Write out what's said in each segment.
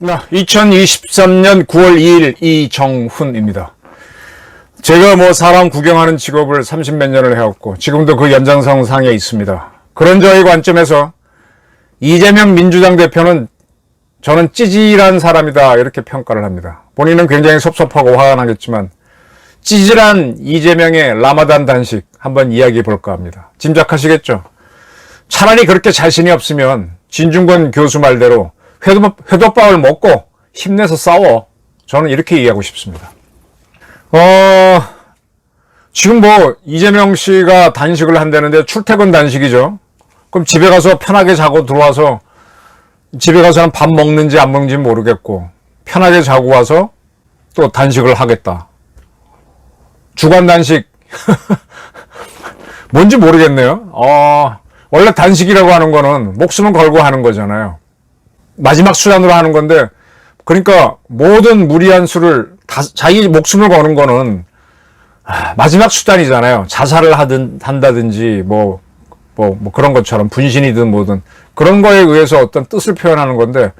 2023년 9월 2일 이정훈입니다. 제가 사람 구경하는 직업을 30몇 년을 해왔고 지금도 그 연장선상에 있습니다. 그런 저의 관점에서 이재명 민주당 대표는 저는 찌질한 사람이다 이렇게 평가를 합니다. 본인은 굉장히 섭섭하고 화가 나겠지만 찌질한 이재명의 라마단 단식 한번 이야기해 볼까 합니다. 짐작하시겠죠? 차라리 그렇게 자신이 없으면 진중권 교수 말대로 회덮밥을 먹고 힘내서 싸워. 저는 이렇게 이해하고 싶습니다. 지금 이재명 씨가 단식을 한다는데 출퇴근 단식이죠. 그럼 집에 가서 편하게 자고 들어와서 집에 가서는 밥 먹는지 안 먹는지 모르겠고 편하게 자고 와서 또 단식을 하겠다. 주간 단식 뭔지 모르겠네요. 원래 단식이라고 하는 거는 목숨을 걸고 하는 거잖아요. 마지막 수단으로 하는 건데, 그러니까 모든 무리한 수를 자기 목숨을 거는 거는 마지막 수단이잖아요. 자살을 한다든지 그런 것처럼 분신이든 뭐든 그런 거에 의해서 어떤 뜻을 표현하는 건데,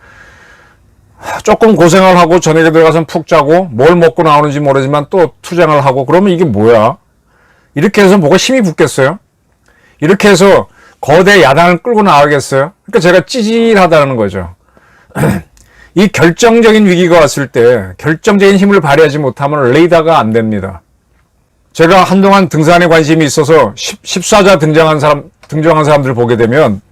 조금 고생을 하고 저녁에 들어가서 푹 자고 뭘 먹고 나오는지 모르지만 또 투쟁을 하고 그러면 이게 뭐야? 이렇게 해서 뭐가 힘이 붙겠어요? 이렇게 해서 거대 야당을 끌고 나가겠어요? 그러니까 제가 찌질하다는 거죠. 이 결정적인 위기가 왔을 때 결정적인 힘을 발휘하지 못하면 레이더가 안 됩니다. 제가 한동안 등산에 관심이 있어서 14자 등장한 사람들을 보게 되면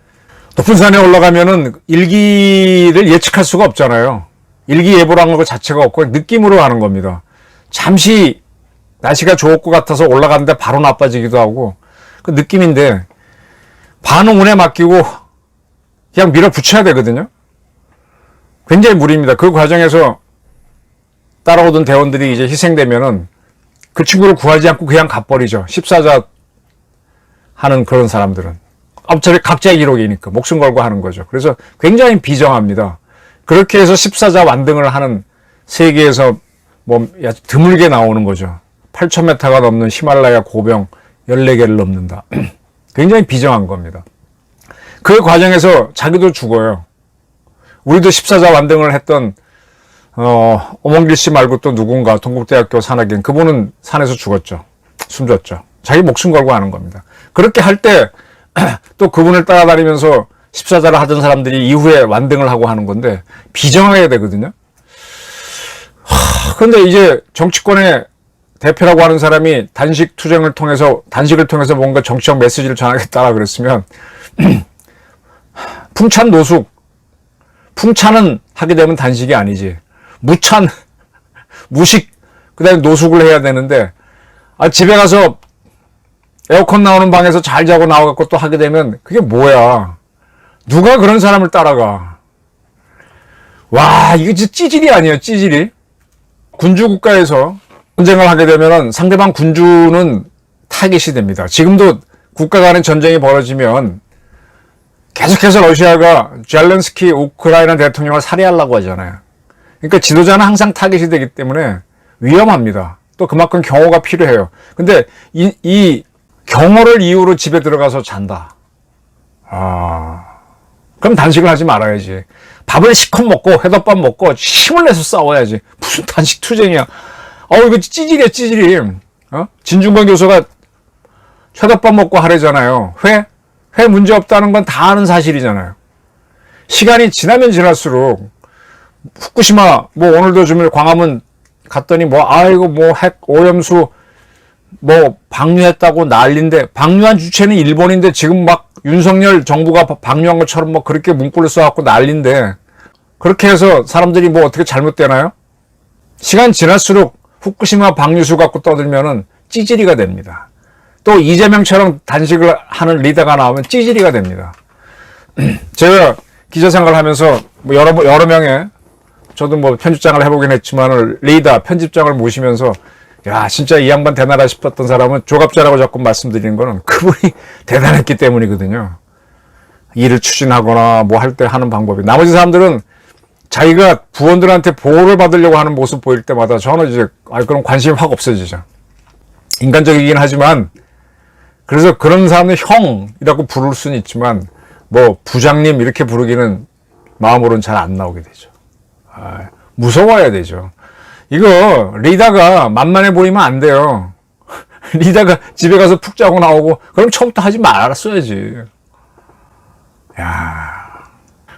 높은 산에 올라가면은 일기를 예측할 수가 없잖아요. 일기예보라는 것 자체가 없고 느낌으로 하는 겁니다. 잠시 날씨가 좋을 것 같아서 올라가는데 바로 나빠지기도 하고 그 느낌인데 반은 운에 맡기고 그냥 밀어붙여야 되거든요. 굉장히 무리입니다. 그 과정에서 따라오던 대원들이 이제 희생되면은 그 친구를 구하지 않고 그냥 가버리죠. 14자 하는 그런 사람들은. 어차피 각자의 기록이니까 목숨 걸고 하는 거죠. 그래서 굉장히 비정합니다. 그렇게 해서 14자 완등을 하는 세계에서 드물게 나오는 거죠. 8,000m가 넘는 히말라야 고병 14개를 넘는다. 굉장히 비정한 겁니다. 그 과정에서 자기도 죽어요. 우리도 14자 완등을 했던 오몽길 씨 말고 또 누군가 동국대학교 산악인 그분은 산에서 죽었죠. 숨졌죠. 자기 목숨 걸고 하는 겁니다. 그렇게 할 때 또 그분을 따라다니면서 14자를 하던 사람들이 이후에 완등을 하고 하는 건데 비정하게 되거든요. 그런데 이제 정치권의 대표라고 하는 사람이 단식을 통해서 뭔가 정치적 메시지를 전하겠다 그랬으면 풍찬 노숙, 풍찬은 하게 되면 단식이 아니지. 무식, 그 다음에 노숙을 해야 되는데, 집에 가서 에어컨 나오는 방에서 잘 자고 나와갖고 또 하게 되면 그게 뭐야. 누가 그런 사람을 따라가. 와, 이거 진짜 찌질이 아니에요, 찌질이. 군주 국가에서 전쟁을 하게 되면은 상대방 군주는 타깃이 됩니다. 지금도 국가 간의 전쟁이 벌어지면 계속해서 러시아가 젤렌스키 우크라이나 대통령을 살해하려고 하잖아요. 그러니까 지도자는 항상 타깃이 되기 때문에 위험합니다. 또 그만큼 경호가 필요해요. 근데 이 경호를 이유로 집에 들어가서 잔다. 그럼 단식을 하지 말아야지. 밥을 실컷 먹고 회덮밥 먹고 힘을 내서 싸워야지. 무슨 단식 투쟁이야. 이거 찌질이야, 찌질이. 진중권 교수가 회덮밥 먹고 하래잖아요. 회 문제 없다는 건 다 아는 사실이잖아요. 시간이 지나면 지날수록 후쿠시마 오늘도 좀 광화문 갔더니 핵 오염수 방류했다고 난리인데 방류한 주체는 일본인데 지금 윤석열 정부가 방류한 것처럼 그렇게 문구를 써갖고 난리인데 그렇게 해서 사람들이 어떻게 잘못되나요? 시간 지날수록 후쿠시마 방류수 갖고 떠들면은 찌질이가 됩니다. 또 이재명처럼 단식을 하는 리더가 나오면 찌질이가 됩니다. 제가 기자 생활을 하면서 여러 명의 저도 편집장을 해보긴 했지만 리더 편집장을 모시면서 야 진짜 이 양반 대단하다 싶었던 사람은 조갑자라고 자꾸 말씀드리는 거는 그분이 대단했기 때문이거든요. 일을 추진하거나 할 때 하는 방법이. 나머지 사람들은 자기가 부원들한테 보호를 받으려고 하는 모습 보일 때마다 저는 이제 그럼 관심이 확 없어지죠. 인간적이긴 하지만 그래서 그런 사람은 형이라고 부를 수는 있지만 뭐 부장님 이렇게 부르기는 마음으로는 잘 안 나오게 되죠. 무서워야 되죠. 이거 리다가 만만해 보이면 안 돼요. 리다가 집에 가서 푹 자고 나오고 그럼 처음부터 하지 말았어야지. 야,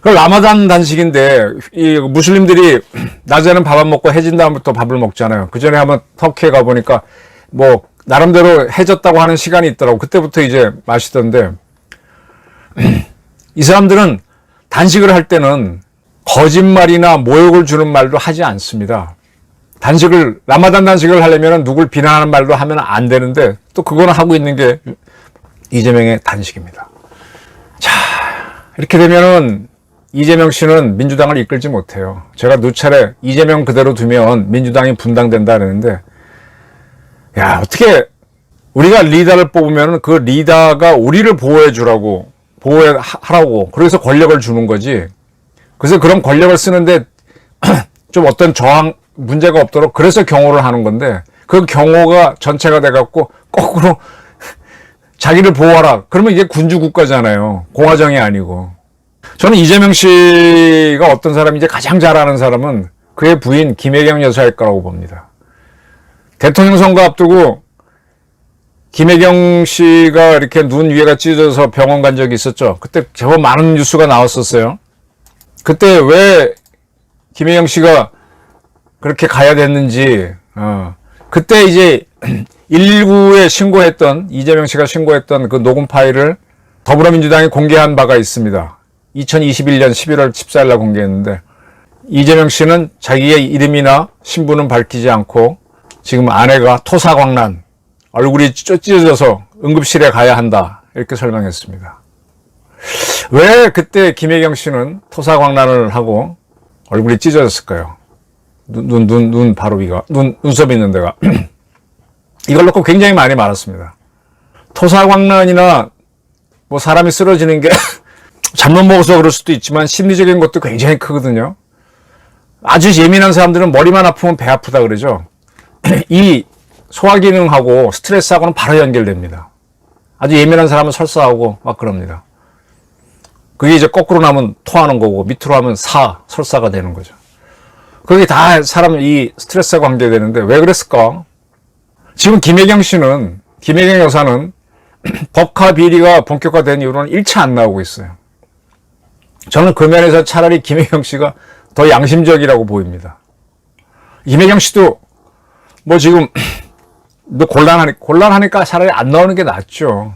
그 라마단 단식인데 이 무슬림들이 낮에는 밥 안 먹고 해진 다음부터 밥을 먹잖아요. 그 전에 한번 터키에 가보니까 뭐 나름대로 해졌다고 하는 시간이 있더라고. 그때부터 이제 마시던데 이 사람들은 단식을 할 때는 거짓말이나 모욕을 주는 말도 하지 않습니다. 라마단 단식을 하려면 누굴 비난하는 말도 하면 안 되는데 또 그거는 하고 있는 게 이재명의 단식입니다. 자, 이렇게 되면은 이재명 씨는 민주당을 이끌지 못해요. 제가 누차례 이재명 그대로 두면 민주당이 분당된다 그러는데, 야, 어떻게 우리가 리더를 뽑으면 그 리더가 우리를 보호해주라고, 보호하라고, 그래서 권력을 주는 거지. 그래서 그런 권력을 쓰는데 좀 어떤 저항, 문제가 없도록 그래서 경호를 하는 건데, 그 경호가 전체가 돼갖고 거꾸로 자기를 보호하라. 그러면 이게 군주국가잖아요. 공화정이 아니고. 저는 이재명 씨가 어떤 사람인지 가장 잘 아는 사람은 그의 부인 김혜경 여사일 거라고 봅니다. 대통령 선거 앞두고 김혜경 씨가 이렇게 눈 위에가 찢어져서 병원 간 적이 있었죠. 그때 제법 많은 뉴스가 나왔었어요. 그때 왜 김혜경 씨가 그렇게 가야 됐는지, 그때 이제 119에 신고했던, 이재명 씨가 신고했던 그 녹음 파일을 더불어민주당이 공개한 바가 있습니다. 2021년 11월 14일 날 공개했는데, 이재명 씨는 자기의 이름이나 신분은 밝히지 않고 지금 아내가 토사광난, 얼굴이 찢어져서 응급실에 가야 한다, 이렇게 설명했습니다. 왜 그때 김혜경 씨는 토사광난을 하고 얼굴이 찢어졌을까요? 눈 바로 위가, 눈썹 있는 데가. 이걸 놓고 굉장히 많이 말았습니다. 토사광난이나 뭐 사람이 쓰러지는 게 잘못 먹어서 그럴 수도 있지만 심리적인 것도 굉장히 크거든요. 아주 예민한 사람들은 머리만 아프면 배 아프다 그러죠. 이 소화기능하고 스트레스하고는 바로 연결됩니다. 아주 예민한 사람은 설사하고 막 그럽니다. 그게 이제 거꾸로 나면 토하는 거고 밑으로 하면 설사가 되는 거죠. 그게 다 사람 이 스트레스와 관계되는데 왜 그랬을까? 지금 김혜경 여사는 법카 비리가 본격화된 이후로는 일체 안 나오고 있어요. 저는 그 면에서 차라리 김혜경 씨가 더 양심적이라고 보입니다. 김혜경 씨도 뭐 지금 곤란하니까 차라리 안 나오는 게 낫죠.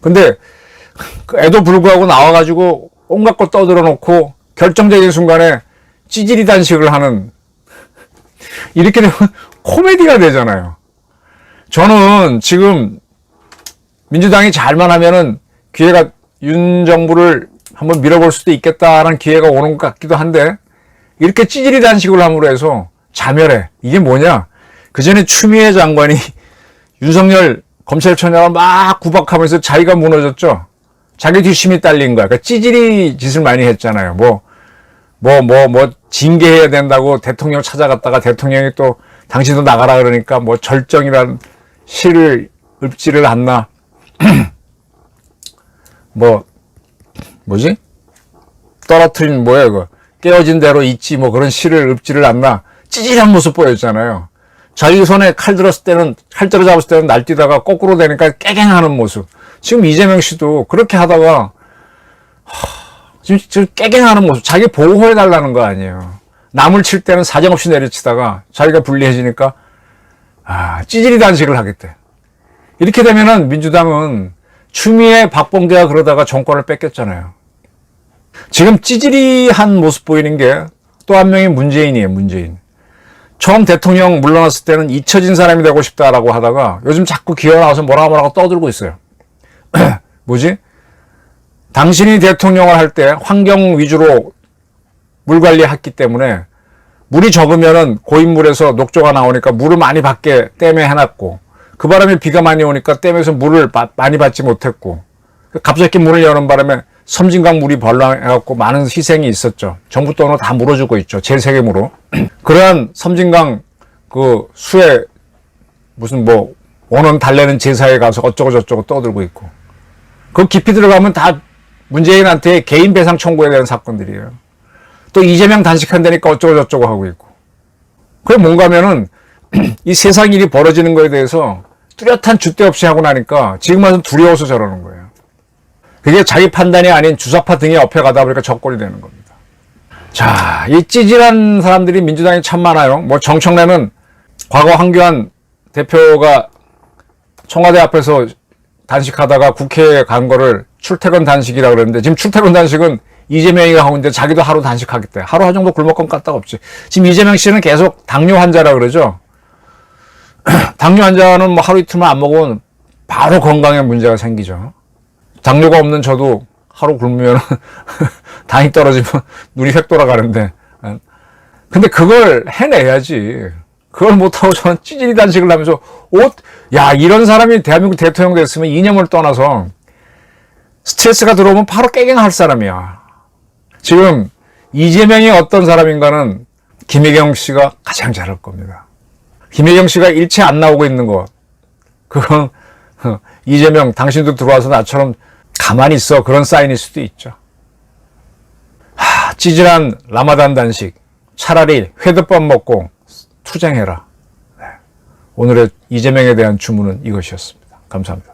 근데 애도 불구하고 나와가지고 온갖 거 떠들어 놓고 결정적인 순간에 찌질이 단식을 하는, 이렇게 되면 코미디가 되잖아요. 저는 지금 민주당이 잘만 하면은 기회가, 윤 정부를 한번 밀어볼 수도 있겠다라는 기회가 오는 것 같기도 한데, 이렇게 찌질이 단식을 함으로 해서 자멸해. 이게 뭐냐? 그 전에 추미애 장관이 윤석열 검찰총장을 막 구박하면서 자기가 무너졌죠. 자기 뒷심이 딸린 거야. 그러니까 찌질이 짓을 많이 했잖아요. 징계해야 된다고 대통령 찾아갔다가 대통령이 또 당신도 나가라 그러니까 뭐 절정이란 시를 읊지를 않나. 떨어뜨린 그거. 깨어진 대로 있지 그런 시를 읊지를 않나. 찌질한 모습 보였잖아요. 자기 손에 칼 들어잡았을 때는 날뛰다가 거꾸로 되니까 깨갱하는 모습. 지금 이재명 씨도 그렇게 하다가, 지금 깨갱하는 모습. 자기 보호해달라는 거 아니에요. 남을 칠 때는 사정없이 내려치다가 자기가 불리해지니까, 찌질이 단식을 하겠대. 이렇게 되면은 민주당은 추미애 박범계가 그러다가 정권을 뺏겼잖아요. 지금 찌질이한 모습 보이는 게 또 한 명이 문재인이에요, 문재인. 처음 대통령 물러났을 때는 잊혀진 사람이 되고 싶다라고 하다가 요즘 자꾸 기어 나와서 뭐라고 떠들고 있어요. 당신이 대통령을 할 때 환경 위주로 물 관리했기 때문에 물이 적으면은 고인물에서 녹조가 나오니까 물을 많이 받게 댐에 해놨고, 그 바람에 비가 많이 오니까 댐에서 물을 많이 받지 못했고, 갑자기 문을 여는 바람에 섬진강 물이 번랑해갖고 많은 희생이 있었죠. 정부 돈으로 다 물어주고 있죠. 제세금으로. 그러한 섬진강 그 수해 무슨 뭐 원원 달래는 제사에 가서 어쩌고 저쩌고 떠들고 있고, 그 깊이 들어가면 다 문재인한테 개인 배상 청구에 대한 사건들이에요. 또 이재명 단식한다니까 어쩌고 저쩌고 하고 있고. 그게 뭔가면은 이 세상 일이 벌어지는 거에 대해서 뚜렷한 줏대 없이 하고 나니까 지금 와서 두려워서 저러는 거예요. 그게 자기 판단이 아닌 주사파 등에 업혀가다 보니까 적골이 되는 겁니다. 자, 이 찌질한 사람들이 민주당에 참 많아요. 뭐 정청래는 과거 황교안 대표가 청와대 앞에서 단식하다가 국회에 간 거를 출퇴근 단식이라고 그랬는데, 지금 출퇴근 단식은 이재명이 하고 있는데 자기도 하루 단식하겠대. 하루 정도 굶을 건 까딱 없지. 지금 이재명 씨는 계속 당뇨 환자라 그러죠. 당뇨 환자는 뭐 하루 이틀만 안 먹으면 바로 건강에 문제가 생기죠. 당뇨가 없는 저도 하루 굶으면 당이 떨어지면 눈이 획 돌아가는데, 근데 그걸 해내야지. 그걸 못하고 저는 찌질이 단식을 하면서 야, 이런 사람이 대한민국 대통령 됐으면 이념을 떠나서 스트레스가 들어오면 바로 깨갱할 사람이야. 지금 이재명이 어떤 사람인가는 김혜경 씨가 가장 잘 알 겁니다. 김혜경 씨가 일체 안 나오고 있는 거, 그건 이재명 당신도 들어와서 나처럼 가만히 있어, 그런 사인일 수도 있죠. 찌질한 라마단 단식, 차라리 회덮밥 먹고 투쟁해라. 네. 오늘의 이재명에 대한 주문은 이것이었습니다. 감사합니다.